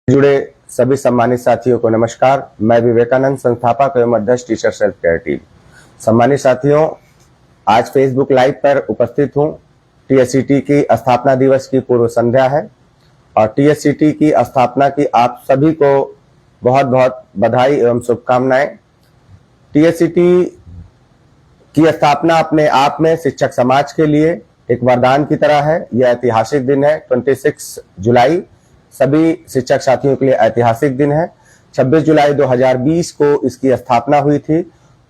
जुड़े सभी सम्मानित साथियों को नमस्कार। मैं विवेकानंद, संस्थापक एवं अध्यक्ष टीचर सेल्फ केयर टीम। सम्मानित साथियों, आज फेसबुक लाइव पर उपस्थित हूं। टीएससीटी की स्थापना दिवस की पूर्व संध्या है और टीएससीटी की स्थापना की आप सभी को बहुत बहुत बधाई एवं शुभकामनाएं। टीएससीटी की स्थापना अपने आप में शिक्षक समाज के लिए एक वरदान की तरह है। यह ऐतिहासिक दिन है। 26 जुलाई सभी शिक्षक साथियों के लिए ऐतिहासिक दिन है। 26 जुलाई 2020 को इसकी स्थापना हुई थी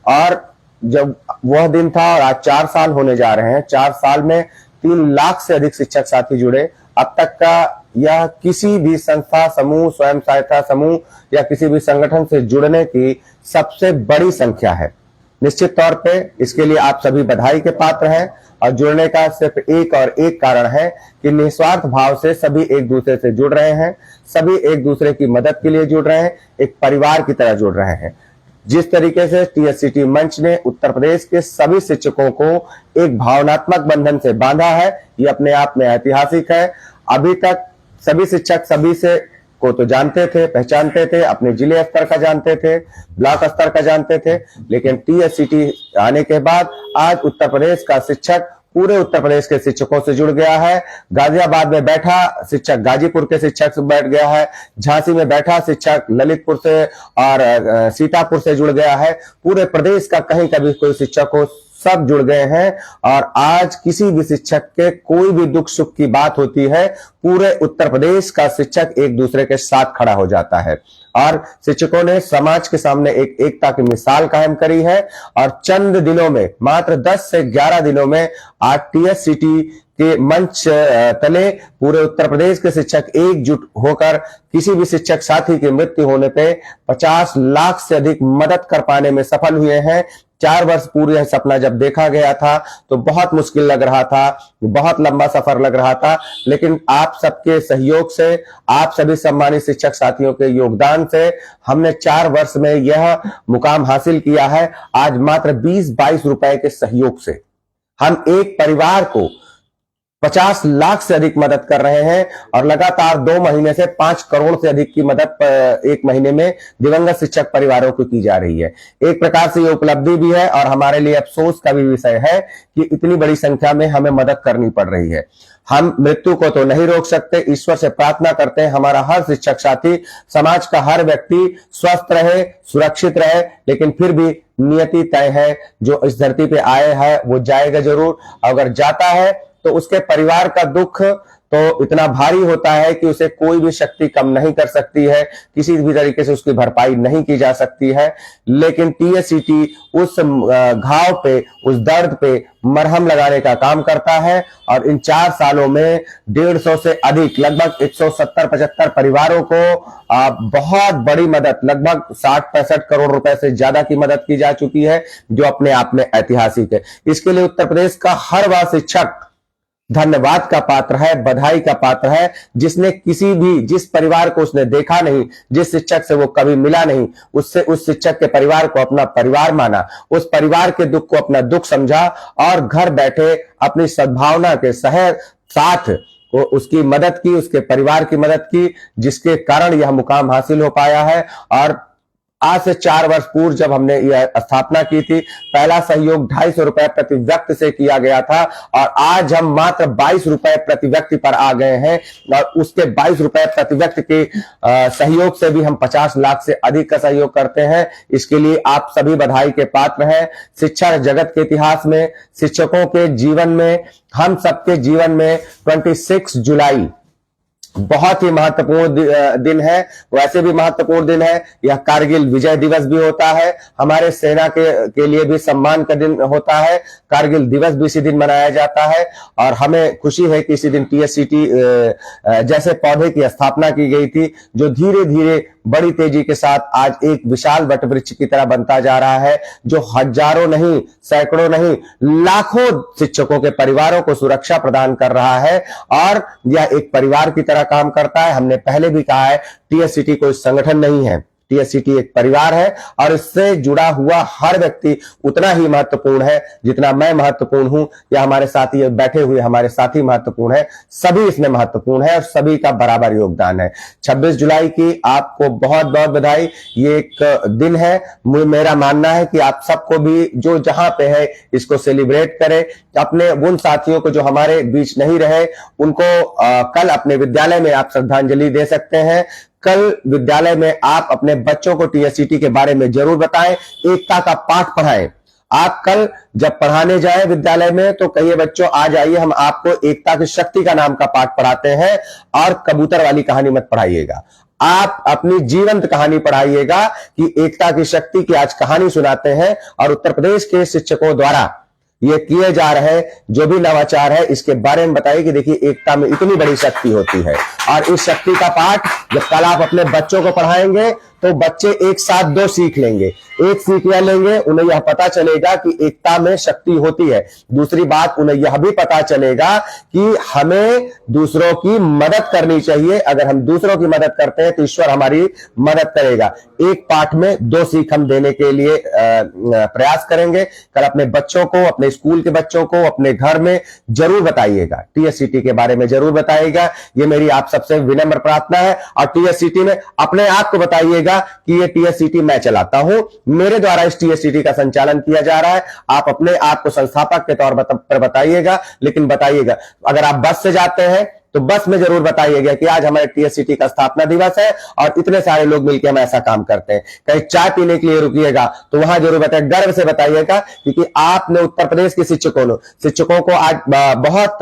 और जब वह दिन था और आज 4 साल होने जा रहे हैं। 4 साल में 3 लाख से अधिक शिक्षक साथी जुड़े। अब तक का यह किसी भी संस्था, समूह, स्वयं सहायता समूह या किसी भी संगठन से जुड़ने की सबसे बड़ी संख्या है। निश्चित तौर पे इसके लिए आप सभी बधाई के पात्र हैं और जुड़ने का सिर्फ एक और एक कारण है कि निस्वार्थ भाव से सभी एक दूसरे से जुड़ रहे हैं, सभी एक दूसरे की मदद के लिए जुड़ रहे हैं, एक परिवार की तरह जुड़ रहे हैं। जिस तरीके से टीएससीटी मंच ने उत्तर प्रदेश के सभी शिक्षकों को एक भावनात्मक बंधन से बांधा है, ये अपने आप में ऐतिहासिक है। अभी तक सभी शिक्षक सभी से को तो जानते थे, पहचानते थे, अपने जिले स्तर का जानते थे, ब्लॉक स्तर का जानते थे, लेकिन टीएससीटी आने के बाद आज उत्तर प्रदेश का शिक्षक पूरे उत्तर प्रदेश के शिक्षकों से जुड़ गया है। गाजियाबाद में बैठा शिक्षक गाजीपुर के शिक्षक से बैठ गया है, झांसी में बैठा शिक्षक ललितपुर से और सीतापुर से जुड़ गया है। पूरे प्रदेश का कहीं कभी कोई शिक्षक हो, सब जुड़ गए हैं और आज किसी भी शिक्षक के कोई भी दुख सुख की बात होती है, पूरे उत्तर प्रदेश का शिक्षक एक दूसरे के साथ खड़ा हो जाता है और शिक्षकों ने समाज के सामने एक एकता की मिसाल कायम करी है। और चंद दिनों में, मात्र 10 से 11 दिनों में आज टीएससीटी के मंच तले पूरे उत्तर प्रदेश के शिक्षक एकजुट होकर किसी भी शिक्षक साथी की मृत्यु होने पे 50 लाख से अधिक मदद कर पाने में सफल हुए हैं। 4 वर्ष पूर्व यह सपना जब देखा गया था तो बहुत मुश्किल लग रहा था, बहुत लंबा सफर लग रहा था, लेकिन आप सबके सहयोग से, आप सभी सम्मानित शिक्षक साथियों के योगदान से हमने 4 वर्ष में यह मुकाम हासिल किया है। आज मात्र 20-22 रुपए के सहयोग से हम एक परिवार को 50 लाख से अधिक मदद कर रहे हैं और लगातार 2 महीने से 5 करोड़ से अधिक की मदद एक महीने में दिवंगत शिक्षक परिवारों को की जा रही है। एक प्रकार से ये उपलब्धि भी है और हमारे लिए अफसोस का भी विषय है कि इतनी बड़ी संख्या में हमें मदद करनी पड़ रही है। हम मृत्यु को तो नहीं रोक सकते, ईश्वर से प्रार्थना करते हैं हमारा हर शिक्षक साथी, समाज का हर व्यक्ति स्वस्थ रहे, सुरक्षित रहे, लेकिन फिर भी नियति तय है। जो इस धरती पे आए हैं वो जाएगा जरूर। अगर जाता है तो उसके परिवार का दुख तो इतना भारी होता है कि उसे कोई भी शक्ति कम नहीं कर सकती है, किसी भी तरीके से उसकी भरपाई नहीं की जा सकती है। लेकिन टीएससीटी उस घाव पे, उस दर्द पे मरहम लगाने का काम करता है और इन 4 सालों में 150 से अधिक, लगभग 170-75 परिवारों को बहुत बड़ी मदद, लगभग 60-65 करोड़ रुपए से ज्यादा की मदद की जा चुकी है, जो अपने आप में ऐतिहासिक है। इसके लिए उत्तर प्रदेश का हर वह शिक्षक धन्यवाद का पात्र है, बधाई का पात्र है, जिसने किसी भी, जिस परिवार को उसने देखा नहीं, जिस शिक्षक से वो कभी मिला नहीं, उससे उस शिक्षक के परिवार को अपना परिवार माना, उस परिवार के दुख को अपना दुख समझा और घर बैठे अपनी सद्भावना के साथ वो उसकी मदद की, उसके परिवार की मदद की, जिसके कारण यह मुकाम हासिल हो पाया है। और आज से 4 वर्ष पूर्व जब हमने यह स्थापना की थी, पहला सहयोग 250 रुपए प्रति व्यक्ति से किया गया था और आज हम मात्र 22 रुपए प्रति व्यक्ति पर आ गए हैं और उसके 22 रुपए प्रति व्यक्ति के सहयोग से भी हम 50 लाख से अधिक का सहयोग करते हैं। इसके लिए आप सभी बधाई के पात्र हैं। शिक्षा जगत के इतिहास में, शिक्षकों के जीवन में, हम सबके जीवन में 26 जुलाई बहुत ही महत्वपूर्ण दिन है। वैसे भी महत्वपूर्ण दिन है, यह कारगिल विजय दिवस भी होता है, हमारे सेना के लिए भी सम्मान का दिन होता है। कारगिल दिवस भी इसी दिन मनाया जाता है और हमें खुशी है कि इसी दिन टीएससीटी जैसे पौधे की स्थापना की गई थी, जो धीरे धीरे बड़ी तेजी के साथ आज एक विशाल वटवृक्ष की तरह बनता जा रहा है, जो हजारों नहीं, सैकड़ों नहीं, लाखों शिक्षकों के परिवारों को सुरक्षा प्रदान कर रहा है और यह एक परिवार की तरह काम करता है। हमने पहले भी कहा है, टीएससीटी कोई संगठन नहीं है, टीएससीटी एक परिवार है और इससे जुड़ा हुआ हर व्यक्ति उतना ही महत्वपूर्ण है जितना मैं महत्वपूर्ण हूं या हमारे साथी बैठे हुए हमारे साथी महत्वपूर्ण है। सभी इसमें महत्वपूर्ण है और सभी का बराबर योगदान है। 26 जुलाई की आपको बहुत बहुत बधाई। ये एक दिन है, मेरा मानना है कि आप सबको भी जो जहां पे है इसको सेलिब्रेट करें। अपने उन साथियों को जो हमारे बीच नहीं रहे उनको कल अपने विद्यालय में आप श्रद्धांजलि दे सकते हैं। कल विद्यालय में आप अपने बच्चों को टीएससीटी के बारे में जरूर बताएं, एकता का पाठ पढ़ाएं। आप कल जब पढ़ाने जाए विद्यालय में तो कहिए बच्चों आ जाइए, हम आपको एकता की शक्ति का नाम का पाठ पढ़ाते हैं और कबूतर वाली कहानी मत पढ़ाइएगा। आप अपनी जीवंत कहानी पढ़ाइएगा कि एकता की शक्ति की आज कहानी सुनाते हैं और उत्तर प्रदेश के शिक्षकों द्वारा ये किए जा रहे जो भी नवाचार है इसके बारे में बताइए कि देखिए एकता में इतनी बड़ी शक्ति होती है। और इस शक्ति का पाठ जब कल आप अपने बच्चों को पढ़ाएंगे तो बच्चे एक साथ दो सीख लेंगे। एक सीख लेंगे, उन्हें यह पता चलेगा कि एकता में शक्ति होती है। दूसरी बात, उन्हें यह भी पता चलेगा कि हमें दूसरों की मदद करनी चाहिए। अगर हम दूसरों की मदद करते हैं तो ईश्वर हमारी मदद करेगा। एक पाठ में दो सीख हम देने के लिए प्रयास करेंगे। कल अपने बच्चों को, अपने स्कूल के बच्चों को अपने घर में जरूर बताइएगा, टीएससीटी के बारे में जरूर बताइएगा। ये मेरी आप सबसे विनम्र प्रार्थना है। और टीएससीटी में अपने आप को बताइएगा कि ये टीएससीटी मैं चलाता हूं, मेरे द्वारा इस टीएससीटी का संचालन किया जा रहा है। आप अपने आप को संस्थापक के तौर पर बताइएगा, लेकिन बताइएगा अगर आप बस से जाते हैं तो बस में जरूर बताइएगा कि आज हमारे टीएससीटी का स्थापना दिवस है और इतने सारे लोग मिलकर हम ऐसा काम करते हैं। कहीं चाय पीने के लिए रुकिएगा तो वहां जरूर बताइए, गर्व से बताइएगा, क्योंकि आपने उत्तर प्रदेश के शिक्षकों को आज बहुत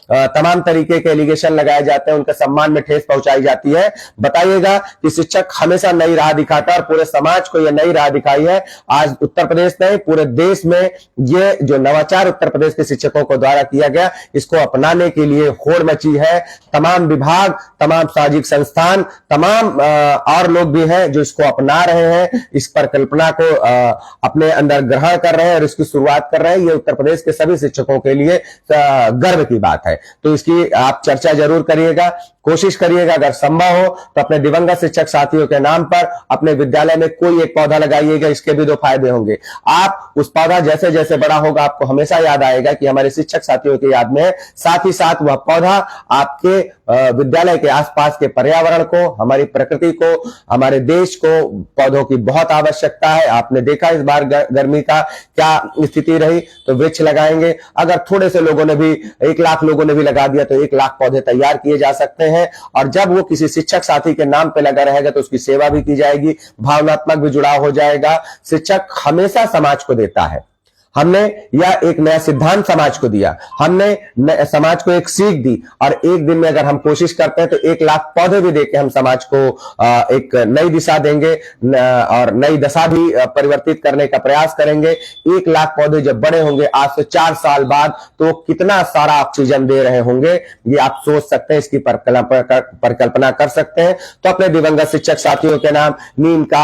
तमाम तरीके के एलिगेशन लगाए जाते हैं, उनके सम्मान में ठेस पहुंचाई जाती है। बताइएगा कि शिक्षक हमेशा नई राह दिखाता है और पूरे समाज को यह नई राह दिखाई है। आज उत्तर प्रदेश नहीं पूरे देश में ये जो नवाचार उत्तर प्रदेश के शिक्षकों को द्वारा किया गया, इसको अपनाने के लिए होड़ मची है। तमाम विभाग, तमाम सामाजिक संस्थान, तमाम और लोग भी हैं जो इसको अपना रहे हैं, इस परिकल्पना को अपने अंदर ग्रहण कर रहे हैं और इसकी शुरुआत कर रहे हैं। ये उत्तर प्रदेश के सभी शिक्षकों के लिए गर्व की बात है। तो इसकी आप चर्चा जरूर करिएगा, कोशिश करिएगा अगर संभव हो तो अपने दिवंगत शिक्षक साथियों के नाम पर अपने विद्यालय में कोई एक पौधा लगाइएगा। इसके भी दो फायदे होंगे। आप उस पौधा जैसे जैसे बड़ा होगा आपको हमेशा याद आएगा कि हमारे शिक्षक साथियों की याद में है। साथ ही साथ वह पौधा आपके विद्यालय के आसपास के पर्यावरण को, हमारी प्रकृति को, हमारे देश को पौधों की बहुत आवश्यकता है। आपने देखा इस बार गर्मी का क्या स्थिति रही, तो वृक्ष लगाएंगे। अगर थोड़े से लोगों ने भी 1 लाख लोगों ने भी लगा दिया तो 1 लाख पौधे तैयार किए जा सकते हैं। और जब वो किसी शिक्षक साथी के नाम पे लगा रहेगा तो उसकी सेवा भी की जाएगी, भावनात्मक भी जुड़ाव हो जाएगा। शिक्षक हमेशा समाज को देता है। हमने यह एक नया सिद्धांत समाज को दिया, हमने समाज को एक सीख दी और एक दिन में अगर हम कोशिश करते हैं तो 1 लाख पौधे भी देके हम समाज को एक नई दिशा देंगे और नई दशा भी परिवर्तित करने का प्रयास करेंगे। 1 लाख पौधे जब बड़े होंगे आज से 4 साल बाद तो कितना सारा ऑक्सीजन दे रहे होंगे, ये आप सोच सकते हैं, इसकी परिकल्पना कर सकते हैं। तो अपने दिवंगत शिक्षक साथियों के नाम नीम का,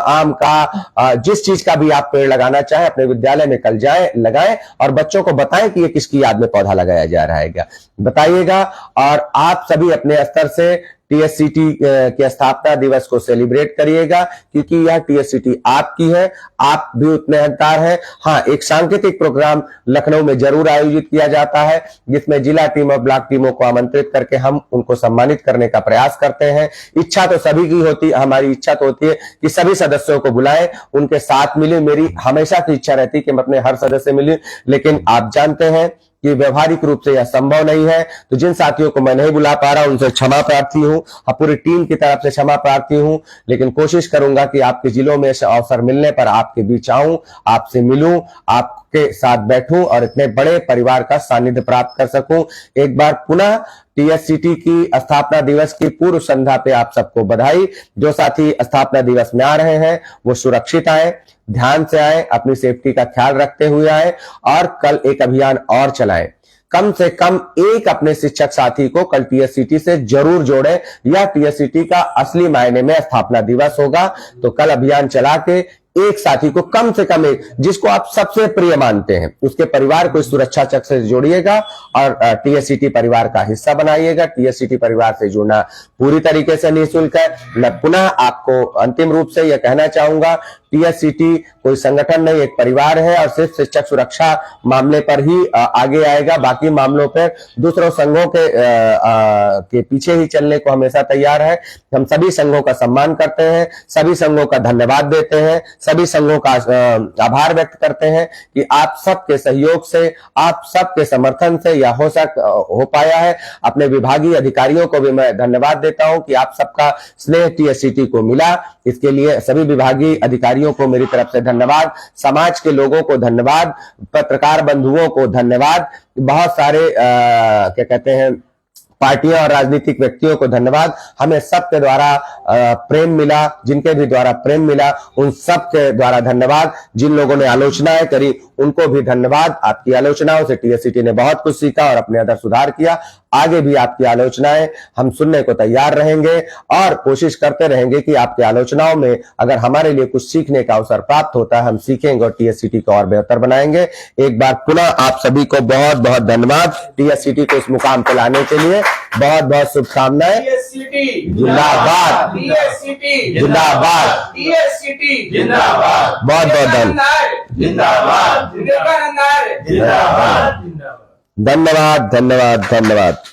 आम का, जिस चीज का भी आप पेड़ लगाना चाहें अपने विद्यालय में जाए लगाएं और बच्चों को बताएं कि ये किसकी याद में पौधा लगाया जा रहा है, बताइएगा। और आप सभी अपने स्तर से टीएससीटी के स्थापना दिवस को सेलिब्रेट करिएगा, क्योंकि यह टीएससीटी आपकी है, आप भी उतने हकदार हैं। हाँ, एक सांकेतिक प्रोग्राम लखनऊ में जरूर आयोजित किया जाता है जिसमें जिला टीम और ब्लॉक टीमों को आमंत्रित करके हम उनको सम्मानित करने का प्रयास करते हैं। इच्छा तो सभी की होती, हमारी इच्छा तो होती है कि सभी सदस्यों को बुलाएं, उनके साथ मिले। मेरी हमेशा की इच्छा रहती है कि मैं अपने हर सदस्य मिलूं, लेकिन आप जानते हैं कि व्यवहारिक रूप से यह संभव नहीं है। तो जिन साथियों को मैं नहीं बुला पा रहा उनसे क्षमा प्रार्थी हूं, पूरी टीम की तरफ से क्षमा प्रार्थी हूं, लेकिन कोशिश करूंगा कि आपके जिलों में अवसर मिलने पर आपके बीच आऊं, आपसे मिलूं, आपके साथ बैठूं और इतने बड़े परिवार का सानिध्य प्राप्त कर सकूं। एक बार पुनः टीएससीटी की स्थापना दिवस की पूर्व संध्या पे आप सबको बधाई। जो साथी स्थापना दिवस में आ रहे हैं वो सुरक्षित आए, ध्यान से आए, अपनी सेफ्टी का ख्याल रखते हुए आए और कल एक अभियान और चलाएं। कम से कम एक अपने शिक्षक साथी को कल टीएससीटी से जरूर जोड़ें। यह टीएससीटी का असली मायने में स्थापना दिवस होगा। तो कल अभियान चला के एक साथी को, कम से कम एक, जिसको आप सबसे प्रिय मानते हैं, उसके परिवार को इस सुरक्षा चक्र से जोड़िएगा और टीएससीटी परिवार का हिस्सा बनाइएगा। टीएससीटी परिवार से जुड़ना पूरी तरीके से निःशुल्क है। मैं पुनः आपको अंतिम रूप से यह कहना चाहूंगा, टीएससीटी कोई संगठन नहीं, एक परिवार है और सिर्फ शिक्षक सुरक्षा मामले पर ही आगे आएगा। बाकी मामलों पर दूसरों संघों के पीछे ही चलने को हमेशा तैयार है। हम सभी संघों का सम्मान करते हैं, सभी संघों का धन्यवाद देते हैं, सभी संघों का आभार व्यक्त करते हैं कि आप सबके सहयोग से, आप सबके समर्थन से यह हो पाया है। अपने विभागीय अधिकारियों को भी मैं धन्यवाद देता हूं कि आप सबका स्नेह टीएससीटी को मिला। इसके लिए सभी विभागीय अधिकारियों को मेरी तरफ से धन्यवाद, समाज के लोगों को धन्यवाद, पत्रकार बंधुओं को धन्यवाद, बहुत सारे क्या कहते हैं पार्टियां और राजनीतिक व्यक्तियों को धन्यवाद। हमें सबके द्वारा प्रेम मिला, जिनके भी द्वारा प्रेम मिला उन सब के द्वारा धन्यवाद। जिन लोगों ने आलोचनाएं करी उनको भी धन्यवाद। आपकी आलोचनाओं से टीएससीटी ने बहुत कुछ सीखा और अपने अंदर सुधार किया। आगे भी आपकी आलोचनाएं हम सुनने को तैयार रहेंगे और कोशिश करते रहेंगे कि आपकी आलोचनाओं में अगर हमारे लिए कुछ सीखने का अवसर प्राप्त होता है, हम सीखेंगे और टीएससीटी को और बेहतर बनाएंगे। एक बार पुनः आप सभी को बहुत बहुत धन्यवाद। टीएससीटी को इस मुकाम पर लाने के लिए बहुत बहुत शुभकामनाएं। जिंदाबाद, जिंदाबाद, बहुत बहुत धन्यवाद, धन्यवाद, धन्यवाद, धन्यवाद।